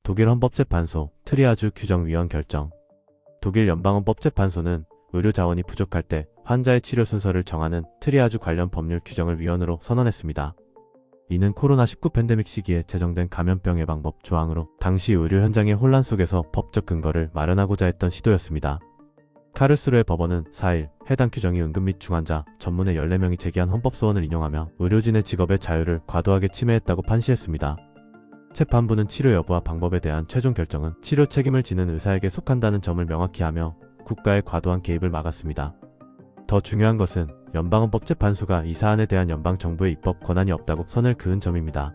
독일 헌법재판소 트리아주 규정위원 결정. 독일 연방헌법재판소는 의료 자원이 부족할 때 환자의 치료 순서를 정하는 트리아주 관련 법률 규정을 위헌으로 선언했습니다. 이는 코로나19 팬데믹 시기에 제정된 감염병 예방법 조항으로 당시 의료 현장의 혼란 속에서 법적 근거를 마련하고자 했던 시도였습니다. 카르스루해 법원은 4일 해당 규정이 응급 및 중환자 전문의 14명이 제기한 헌법소원을 인용하며 의료진의 직업의 자유를 과도하게 침해했다고 판시했습니다. 재판부는 치료 여부와 방법에 대한 최종 결정은 치료 책임을 지는 의사에게 속한다는 점을 명확히 하며 국가의 과도한 개입을 막았습니다. 더 중요한 것은 연방헌법재판소가 이 사안에 대한 연방정부의 입법 권한이 없다고 선을 그은 점입니다.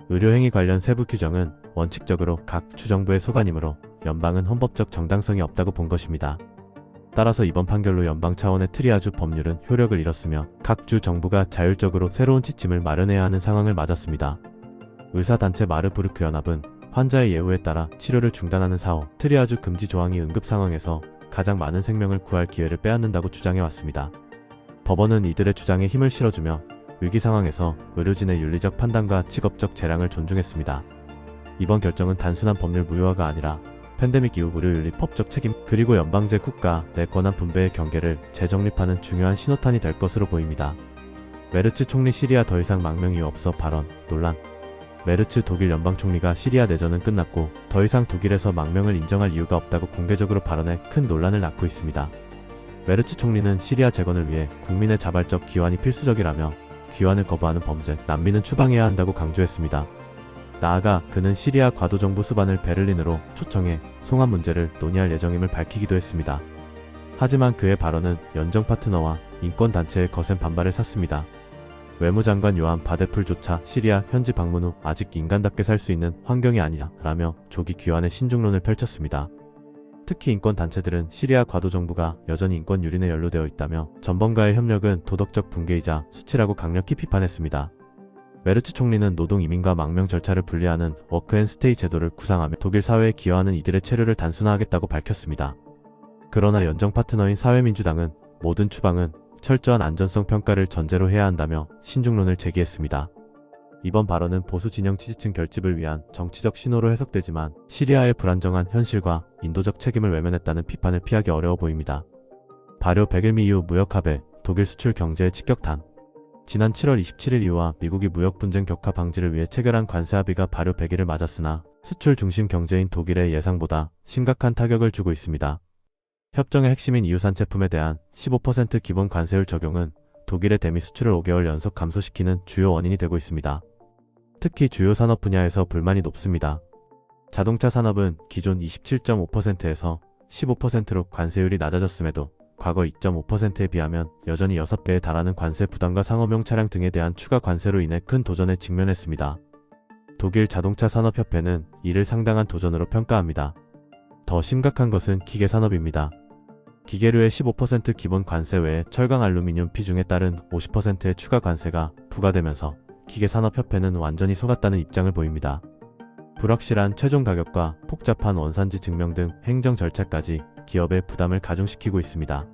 의료행위 관련 세부 규정은 원칙적으로 각 주정부의 소관이므로 연방은 헌법적 정당성이 없다고 본 것입니다. 따라서 이번 판결로 연방 차원의 트리아주 법률은 효력을 잃었으며 각 주 정부가 자율적으로 새로운 지침을 마련해야 하는 상황을 맞았습니다. 의사단체 마르부르크 연합은 환자의 예우에 따라 치료를 중단하는 사후 트리아주 금지 조항이 응급 상황에서 가장 많은 생명을 구할 기회를 빼앗는다고 주장해왔습니다. 법원은 이들의 주장에 힘을 실어주며 위기 상황에서 의료진의 윤리적 판단과 직업적 재량을 존중했습니다. 이번 결정은 단순한 법률 무효화가 아니라 팬데믹 이후 의료윤리 법적 책임 그리고 연방제 국가 내 권한 분배의 경계를 재정립하는 중요한 신호탄이 될 것으로 보입니다. 메르츠 총리 시리아 더 이상 망명 이유 없어 발언, 논란. 메르츠 독일 연방총리가 시리아 내전은 끝났고 더 이상 독일에서 망명을 인정할 이유가 없다고 공개적으로 발언해 큰 논란을 낳고 있습니다. 메르츠 총리는 시리아 재건을 위해 국민의 자발적 귀환이 필수적이라며 귀환을 거부하는 범죄, 난민은 추방해야 한다고 강조했습니다. 나아가 그는 시리아 과도정부 수반을 베를린으로 초청해 송환 문제를 논의할 예정임을 밝히기도 했습니다. 하지만 그의 발언은 연정 파트너와 인권단체의 거센 반발을 샀습니다. 외무장관 요한 바데풀조차 시리아 현지 방문 후 아직 인간답게 살 수 있는 환경이 아니라 라며 조기 귀환의 신중론을 펼쳤습니다. 특히 인권단체들은 시리아 과도정부가 여전히 인권 유린에 연루되어 있다며 전범과의 협력은 도덕적 붕괴이자 수치라고 강력히 비판했습니다. 메르츠 총리는 노동 이민과 망명 절차를 분리하는 워크앤스테이 제도를 구상하며 독일 사회에 기여하는 이들의 체류를 단순화하겠다고 밝혔습니다. 그러나 연정 파트너인 사회민주당은 모든 추방은 철저한 안전성 평가를 전제로 해야 한다며 신중론을 제기했습니다. 이번 발언은 보수 진영 지지층 결집을 위한 정치적 신호로 해석되지만 시리아의 불안정한 현실과 인도적 책임을 외면했다는 비판을 피하기 어려워 보입니다. 발효 100일 이후 무역합의 독일 수출 경제의 직격탄. 지난 7월 27일 이후와 미국이 무역 분쟁 격화 방지를 위해 체결한 관세 합의가 발효 100일을 맞았으나 수출 중심 경제인 독일의 예상보다 심각한 타격을 주고 있습니다. 협정의 핵심인 이유산 제품에 대한 15% 기본 관세율 적용은 독일의 대미 수출을 5개월 연속 감소시키는 주요 원인이 되고 있습니다. 특히 주요 산업 분야에서 불만이 높습니다. 자동차 산업은 기존 27.5%에서 15%로 관세율이 낮아졌음에도 과거 2.5%에 비하면 여전히 6배에 달하는 관세 부담과 상업용 차량 등에 대한 추가 관세로 인해 큰 도전에 직면했습니다. 독일 자동차 산업협회는 이를 상당한 도전으로 평가합니다. 더 심각한 것은 기계 산업입니다. 기계류의 15% 기본 관세 외에 철강 알루미늄 피중에 따른 50%의 추가 관세가 부과되면서 기계산업협회는 완전히 속았다는 입장을 보입니다. 불확실한 최종 가격과 복잡한 원산지 증명 등 행정 절차까지 기업의 부담을 가중시키고 있습니다.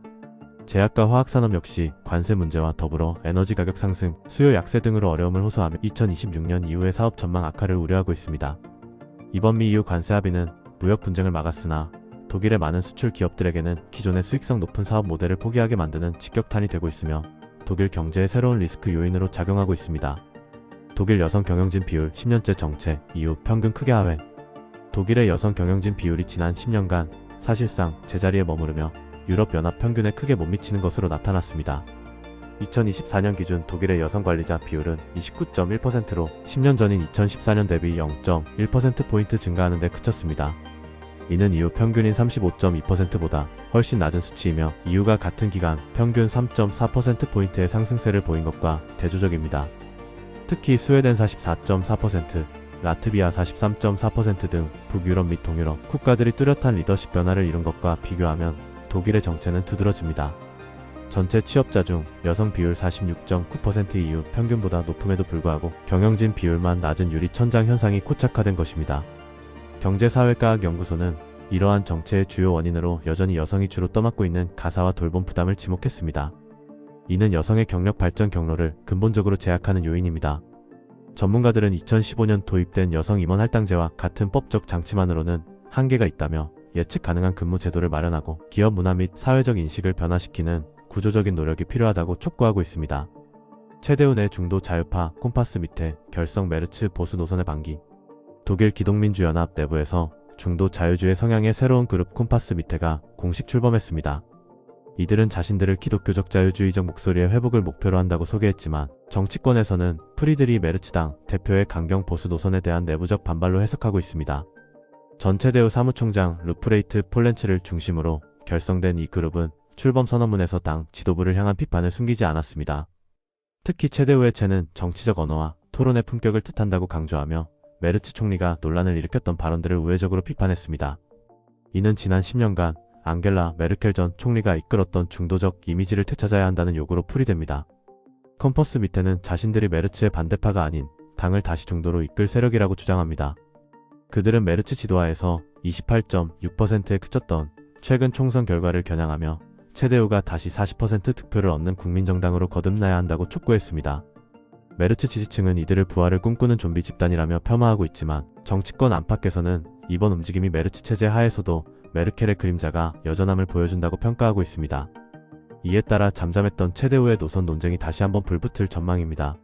제약과 화학산업 역시 관세 문제와 더불어 에너지 가격 상승, 수요 약세 등으로 어려움을 호소하며 2026년 이후의 사업 전망 악화를 우려하고 있습니다. 이번 미 EU 관세 합의는 무역 분쟁을 막았으나 독일의 많은 수출 기업들에게는 기존의 수익성 높은 사업 모델을 포기하게 만드는 직격탄이 되고 있으며 독일 경제의 새로운 리스크 요인으로 작용하고 있습니다. 독일 여성 경영진 비율 10년째 정체 이후 평균 크게 하회. 독일의 여성 경영진 비율이 지난 10년간 사실상 제자리에 머무르며 유럽연합 평균에 크게 못 미치는 것으로 나타났습니다. 2024년 기준 독일의 여성 관리자 비율은 29.1%로 10년 전인 2014년 대비 0.1%포인트 증가하는 데 그쳤습니다. 이는 EU 평균인 35.2%보다 훨씬 낮은 수치이며 EU가 같은 기간 평균 3.4%포인트의 상승세를 보인 것과 대조적입니다. 특히 스웨덴 44.4%, 라트비아 43.4% 등 북유럽 및 동유럽 국가들이 뚜렷한 리더십 변화를 이룬 것과 비교하면 독일의 정체는 두드러집니다. 전체 취업자 중 여성 비율 46.9% EU 평균보다 높음에도 불구하고 경영진 비율만 낮은 유리천장 현상이 코착화된 것입니다. 경제사회과학연구소는 이러한 정체의 주요 원인으로 여전히 여성이 주로 떠맡고 있는 가사와 돌봄 부담을 지목했습니다. 이는 여성의 경력 발전 경로를 근본적으로 제약하는 요인입니다. 전문가들은 2015년 도입된 여성 임원 할당제와 같은 법적 장치만으로는 한계가 있다며 예측 가능한 근무 제도를 마련하고 기업 문화 및 사회적 인식을 변화시키는 구조적인 노력이 필요하다고 촉구하고 있습니다. 최대훈의 중도 자유파 콤파스 밑에 결성 메르츠 보수 노선의 반기. 독일 기독민주연합 내부에서 중도 자유주의 성향의 새로운 그룹 콤파스 밑에가 공식 출범했습니다. 이들은 자신들을 기독교적 자유주의적 목소리의 회복을 목표로 한다고 소개했지만 정치권에서는 프리드리 메르츠당 대표의 강경 보수 노선에 대한 내부적 반발로 해석하고 있습니다. 전 최대우 사무총장 루프레이트 폴렌츠를 중심으로 결성된 이 그룹은 출범 선언문에서 당 지도부를 향한 비판을 숨기지 않았습니다. 특히 최대우의 체는 정치적 언어와 토론의 품격을 뜻한다고 강조하며 메르츠 총리가 논란을 일으켰던 발언들을 우회적으로 비판했습니다. 이는 지난 10년간 앙겔라 메르켈 전 총리가 이끌었던 중도적 이미지를 되찾아야 한다는 요구로 풀이됩니다. 컴퍼스 밑에는 자신들이 메르츠의 반대파가 아닌 당을 다시 중도로 이끌 세력이라고 주장합니다. 그들은 메르츠 지도하에서 28.6%에 그쳤던 최근 총선 결과를 겨냥하며 최대우가 다시 40% 득표를 얻는 국민정당으로 거듭나야 한다고 촉구했습니다. 메르츠 지지층은 이들을 부활을 꿈꾸는 좀비 집단이라며 폄하하고 있지만 정치권 안팎에서는 이번 움직임이 메르츠 체제 하에서도 메르켈의 그림자가 여전함을 보여준다고 평가하고 있습니다. 이에 따라 잠잠했던 최대우의 노선 논쟁이 다시 한번 불붙을 전망입니다.